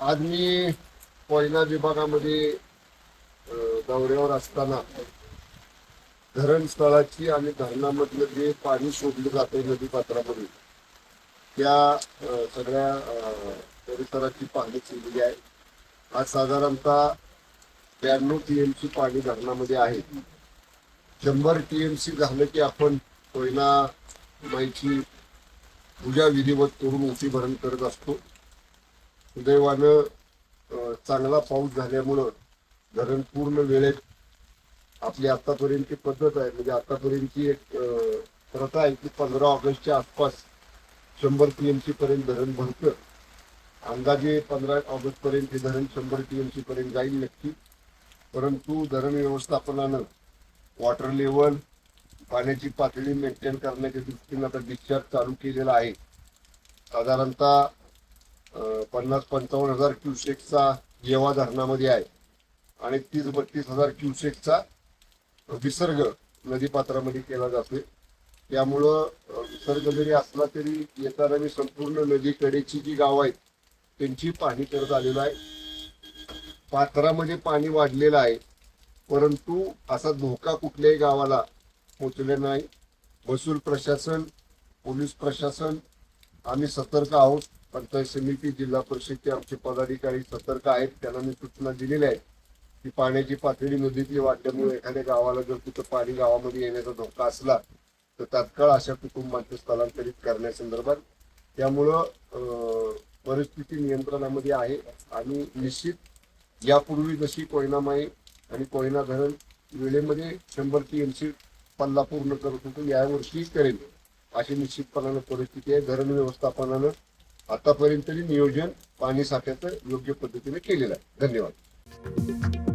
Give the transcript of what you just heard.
आज मी कोयना विभागामध्ये दौऱ्यावर असताना धरणस्थळाची आणि धरणामधलं जे पाणी सोडलं जाते नदीपात्रामध्ये त्या सगळ्या परिसराची पाहणी केलेली आहे. आज साधारणतः 92 टीएमसी पाणी धरणामध्ये आहे. 100 टीएमसी झालं की आपण कोयना माईची पूजा विधिवत करून ओटी भरण करत असतो. सुदैवानं चांगला पाऊस झाल्यामुळं धरण पूर्ण वेळेत आपली आतापर्यंतची पद्धत आहे, म्हणजे आतापर्यंतची एक प्रथा आहे की 15 ऑगस्टच्या आसपास 100 टीएमसी पर्यंत धरण भरतं. अंदाजे 15 ऑगस्ट पर्यंत हे धरण 100 टीएमसी पर्यंत जाईल नक्की. परंतु धरण व्यवस्थापनानं वॉटर लेवल पाण्याची पातळी मेंटेन करण्याच्या दृष्टीनं आता डिस्चार्ज चालू केलेला आहे. साधारणतः 50-55 हजार क्युसेकचा येवा धरणामध्ये आहे आणि 30-32 हजार क्युसेकचा विसर्ग नदीपात्रामध्ये केला जातोय. त्यामुळं विसर्ग जरी असला तरी येताना संपूर्ण नदीकडेची जी गावं आहेत त्यांची पाहणी करत आलेलो आहे. पात्रामध्ये पाणी वाढलेलं आहे, परंतु असा धोका कुठल्याही गावाला पोचले नाही. महसूल प्रशासन, पोलीस प्रशासन आम्ही सतर्क आहोत. पंचायत समिती, जिल्हा परिषदचे आमचे पदाधिकारी सतर्क आहेत. त्यांना मी सूचना दिलेल्या आहेत की पाण्याची पातळी नदीतली वाढल्यामुळे एखाद्या गावाला जर तिथं पाणी गावामध्ये येण्याचा धोका असला तर तात्काळ अशा कुटुंबांचे स्थलांतरित करण्यासंदर्भात त्यामुळं परिस्थिती नियंत्रणामध्ये आहे. आणि निश्चित यापूर्वी जशी कोयनामाई आणि कोयना धरण वेळेमध्ये 100 टीएमसी पल्ला पूर्ण करत होतो, यावर्षी करेल अशी निश्चितपणानं परिस्थिती आहे. धरण व्यवस्थापनानं आतापर्यंत नियोजन पाणी साठ्याचं योग्य पद्धतीने केलेलं आहे. धन्यवाद.